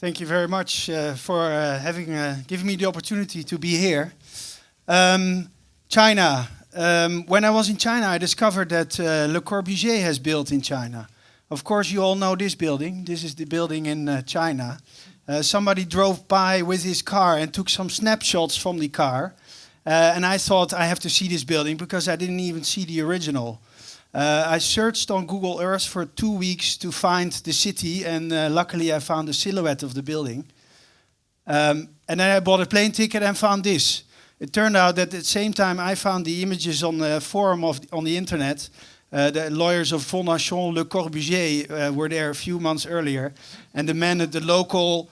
Thank you very much for having given me the opportunity to be here. China. When I was in China, I discovered that Le Corbusier has built in China. Of course, you all know this building. This is the building in China. Somebody drove by with his car and took some snapshots from the car. And I thought I have to see this building because I didn't even see the original. I searched on Google Earth for 2 weeks to find the city, and luckily I found the silhouette of the building. And then I bought a plane ticket and found this. It turned out that at the same time I found the images on the forum on the internet. The lawyers of Fondation Le Corbusier were there a few months earlier and demanded the local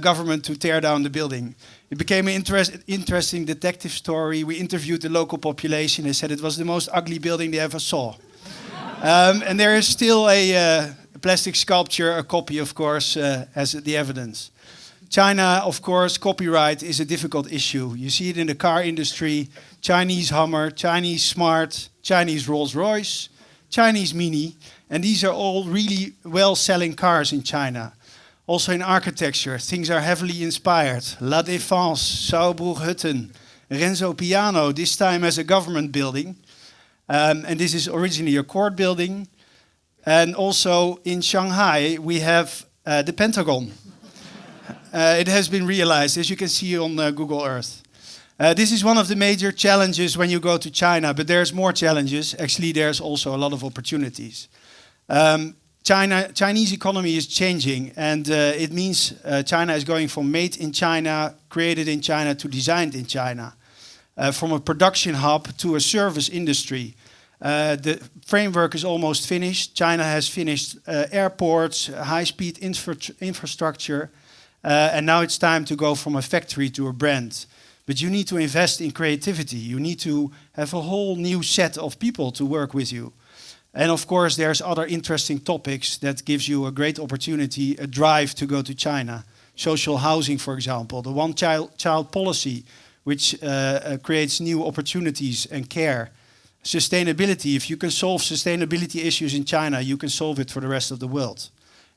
government to tear down the building. It became an interesting detective story. We interviewed the local population. They said it was the most ugly building they ever saw. And there is still a plastic sculpture, a copy, of course, as the evidence. China, of course, copyright is a difficult issue. You see it in the car industry: Chinese Hummer, Chinese Smart, Chinese Rolls-Royce, Chinese Mini, and these are all really well-selling cars in China. Also in architecture, things are heavily inspired. La Défense, Sauerbrugg-Hutten, Renzo Piano, this time as a government building. And this is originally a court building. And also in Shanghai, we have the Pentagon. It has been realized, as you can see on Google Earth. This is one of the major challenges when you go to China, but there's more challenges. Actually, there's also a lot of opportunities. Chinese economy is changing, and it means China is going from made in China, created in China, to designed in China. From a production hub to a service industry. The framework is almost finished. China has finished airports, high-speed infrastructure, and now it's time to go from a factory to a brand. But you need to invest in creativity. You need to have a whole new set of people to work with you. And of course, there's other interesting topics that gives you a great opportunity, a drive to go to China. Social housing, for example, the one-child policy, which creates new opportunities and care. Sustainability, if you can solve sustainability issues in China, you can solve it for the rest of the world.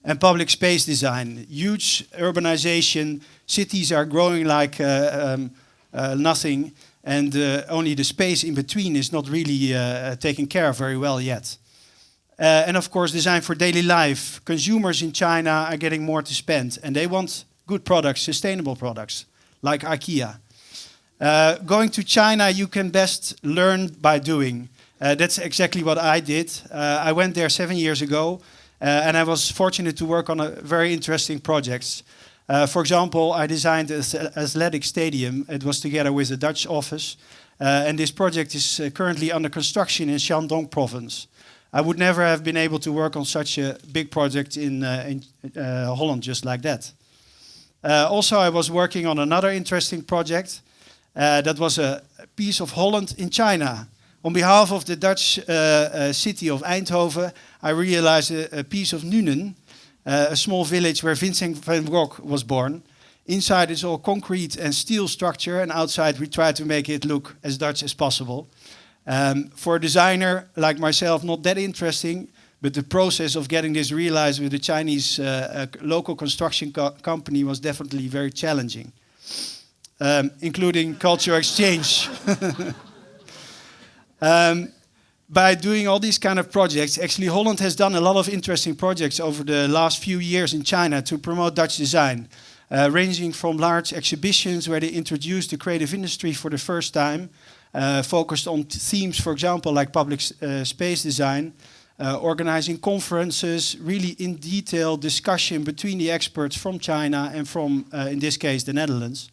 And public space design, huge urbanization, cities are growing like nothing, and only the space in between is not really taken care of very well yet. And of course, design for daily life. Consumers in China are getting more to spend, and they want good products, sustainable products, like IKEA. Going to China, you can best learn by doing. That's exactly what I did. I went there 7 years ago, and I was fortunate to work on a very interesting projects. For example, I designed an athletic stadium. It was together with a Dutch office, and this project is currently under construction in Shandong province. I would never have been able to work on such a big project in Holland just like that. Also, I was working on another interesting project. That was a piece of Holland in China. On behalf of the Dutch city of Eindhoven, I realized a piece of Nuenen, a small village where Vincent van Gogh was born. Inside it's all concrete and steel structure, and outside we try to make it look as Dutch as possible. For a designer like myself, not that interesting, but the process of getting this realized with the Chinese local construction company was definitely very challenging. Including cultural exchange. By doing all these kind of projects, actually Holland has done a lot of interesting projects over the last few years in China to promote Dutch design, ranging from large exhibitions where they introduced the creative industry for the first time, focused on themes, for example, like public space design, organizing conferences, really in detail discussion between the experts from China and from, in this case, the Netherlands.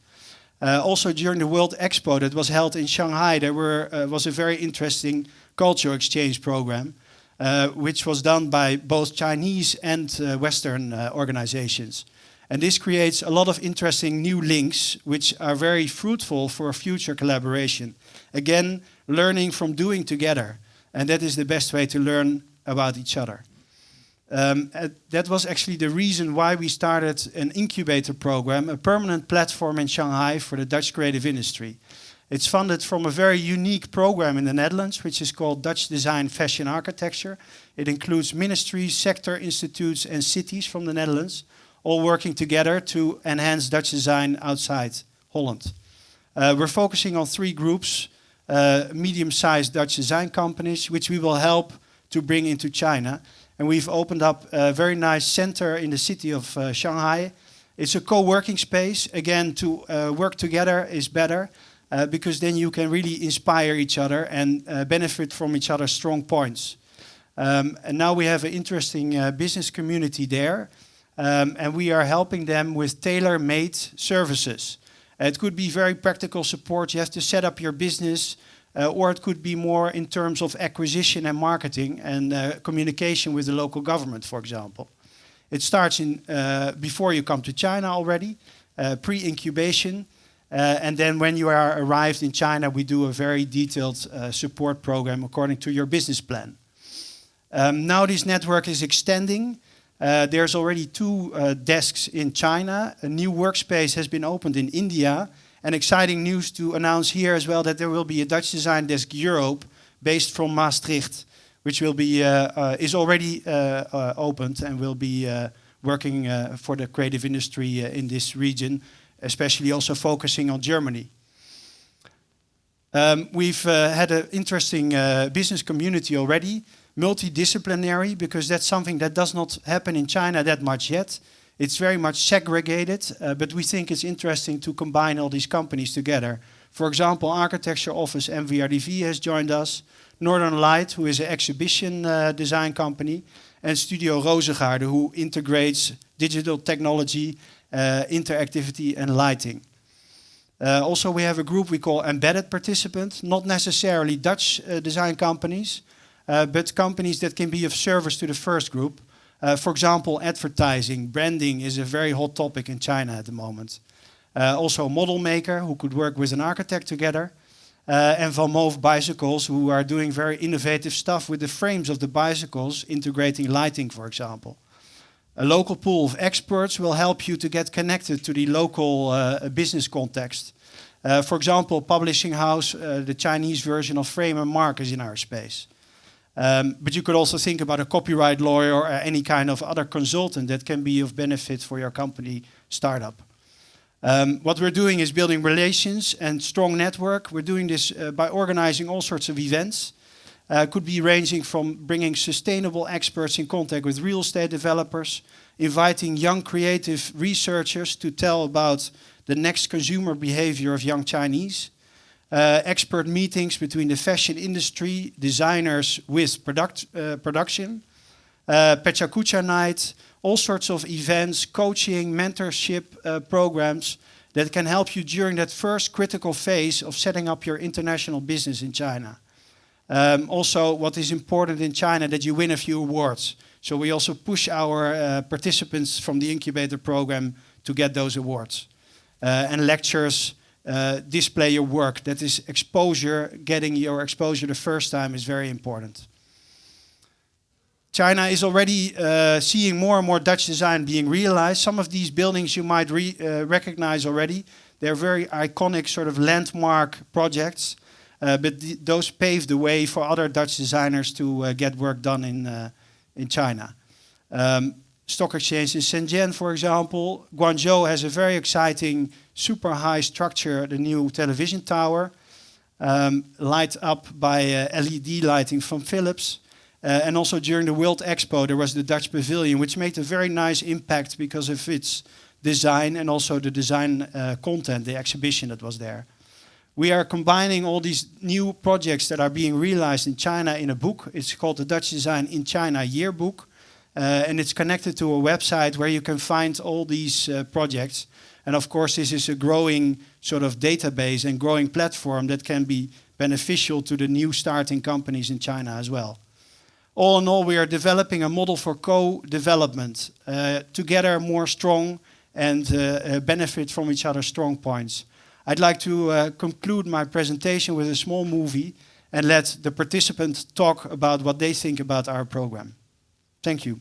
Also during the World Expo that was held in Shanghai, there was a very interesting cultural exchange program, which was done by both Chinese and Western organizations. And this creates a lot of interesting new links, which are very fruitful for future collaboration. Again, learning from doing together. And that is the best way to learn about each other. That was actually the reason why we started an Incubator Program, a permanent platform in Shanghai for the Dutch creative industry. It's funded from a very unique program in the Netherlands, which is called Dutch Design Fashion Architecture. It includes ministries, sector institutes and cities from the Netherlands, all working together to enhance Dutch design outside Holland. We're focusing on 3 groups, medium-sized Dutch design companies, which we will help to bring into China. And we've opened up a very nice center in the city of Shanghai. It's a co-working space. Again, to work together is better because then you can really inspire each other and benefit from each other's strong points. And now we have an interesting business community there. And we are helping them with tailor-made services. It could be very practical support. You have to set up your business, or it could be more in terms of acquisition and marketing and communication with the local government, for example. It starts before you come to China already, pre-incubation. And then when you are arrived in China, we do a very detailed support program according to your business plan. Now this network is extending. There's already 2 desks in China. A new workspace has been opened in India. And exciting news to announce here as well that there will be a Dutch Design Desk Europe based from Maastricht, which will be is already opened and will be working for the creative industry in this region, especially also focusing on Germany. We've had an interesting business community already, multidisciplinary, because that's something that does not happen in China that much yet. It's very much segregated, but we think it's interesting to combine all these companies together. For example, Architecture Office MVRDV has joined us, Northern Light, who is an exhibition design company, and Studio Rozengaarde, who integrates digital technology, interactivity and lighting. Also, we have a group we call embedded participants, not necessarily Dutch design companies, but companies that can be of service to the first group. For example, advertising, branding is a very hot topic in China at the moment. Also a model maker who could work with an architect together. And Van Moof Bicycles, who are doing very innovative stuff with the frames of the bicycles, integrating lighting, for example. A local pool of experts will help you to get connected to the local business context. For example, publishing house, the Chinese version of Frame and Mark is in our space. But you could also think about a copyright lawyer or any kind of other consultant that can be of benefit for your company startup. What we're doing is building relations and strong network. We're doing this by organizing all sorts of events. Could be ranging from bringing sustainable experts in contact with real estate developers, inviting young creative researchers to tell about the next consumer behavior of young Chinese, expert meetings between the fashion industry, designers with production, Pechakucha night, all sorts of events, coaching, mentorship programs that can help you during that first critical phase of setting up your international business in China. Also, what is important in China, that you win a few awards. So we also push our participants from the Incubator Program to get those awards. And lectures, display your work. That is exposure. Getting your exposure the first time is very important. China is already seeing more and more Dutch design being realized. Some of these buildings you might recognize already. They're very iconic sort of landmark projects. But those paved the way for other Dutch designers to get work done in China. Stock exchange in Shenzhen, for example. Guangzhou has a very exciting, super high structure, the new television tower, light up by LED lighting from Philips. And also during the World Expo, there was the Dutch Pavilion, which made a very nice impact because of its design and also the design content, the exhibition that was there. We are combining all these new projects that are being realized in China in a book. It's called the Dutch Design in China Yearbook. And it's connected to a website where you can find all these projects. And of course, this is a growing sort of database and growing platform that can be beneficial to the new starting companies in China as well. All in all, we are developing a model for co-development, together more strong and benefit from each other's strong points. I'd like to conclude my presentation with a small movie and let the participants talk about what they think about our program. Thank you.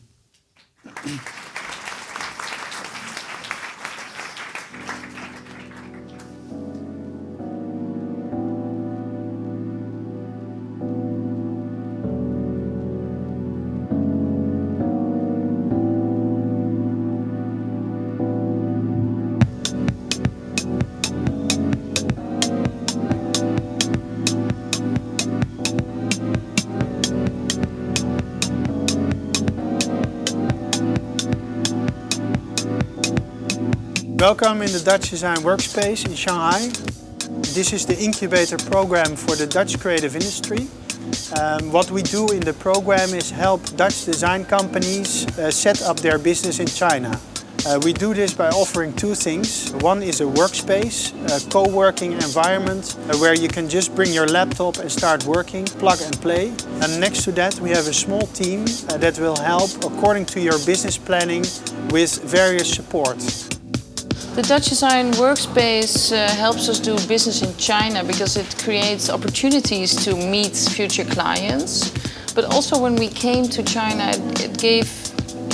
Welcome in the Dutch Design Workspace in Shanghai. This is the Incubator Program for the Dutch creative industry. What we do in the program is help Dutch design companies set up their business in China. We do this by offering two things. One is a workspace, a co-working environment where you can just bring your laptop and start working, plug and play. And next to that we have a small team that will help according to your business planning with various support. The Dutch Design Workspace helps us do business in China because it creates opportunities to meet future clients. But also when we came to China, it gave,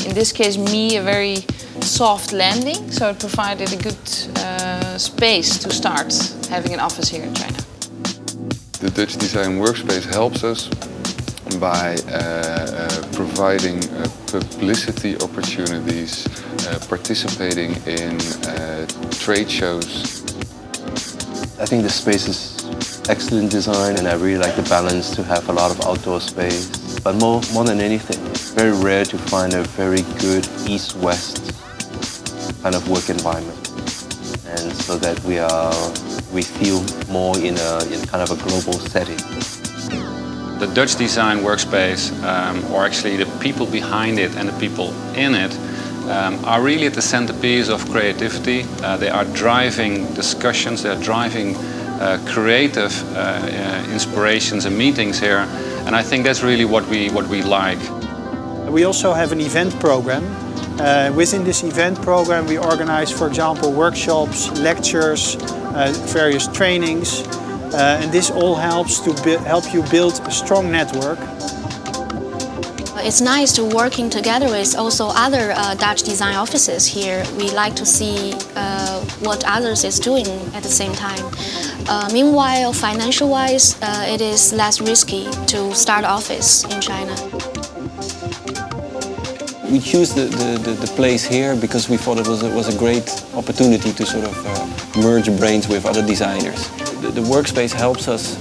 in this case, me a very soft landing. So it provided a good space to start having an office here in China. The Dutch Design Workspace helps us by providing publicity opportunities, participating in trade shows. I think the space is excellent design and I really like the balance to have a lot of outdoor space. But more than anything, it's very rare to find a very good east-west kind of work environment. And so that we feel more in kind of a global setting. The Dutch Design Workspace, or actually the people behind it and the people in it, are really at the centerpiece of creativity. They are driving discussions, they are driving creative inspirations and meetings here, and I think that's really what we like. We also have an event program. Within this event program we organize, for example, workshops, lectures, various trainings. And this all helps to help you build a strong network. It's nice to working together with also other Dutch design offices here. We like to see what others is doing at the same time. Meanwhile, financial-wise, it is less risky to start office in China. We choose the place here because we thought it was a great opportunity to sort of merge brains with other designers. The workspace helps us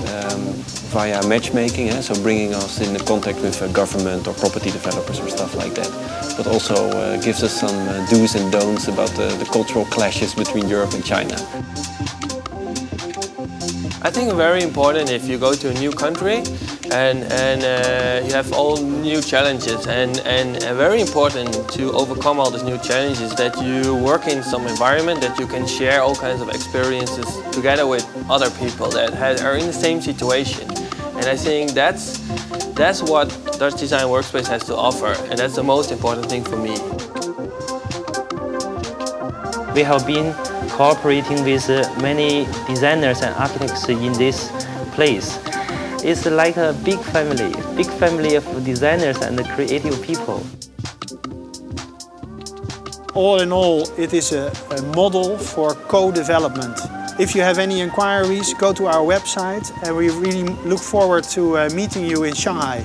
via matchmaking, so bringing us in contact with government or property developers or stuff like that. But also gives us some do's and don'ts about the cultural clashes between Europe and China. I think very important if you go to a new country and you have all new challenges and very important to overcome all these new challenges that you work in some environment that you can share all kinds of experiences together with other people that are in the same situation. And I think that's what Dutch Design Workspace has to offer, and that's the most important thing for me. We have been cooperating with many designers and architects in this place. It's like a big family of designers and creative people. All in all, it is a model for co-development. If you have any inquiries, go to our website and we really look forward to meeting you in Shanghai.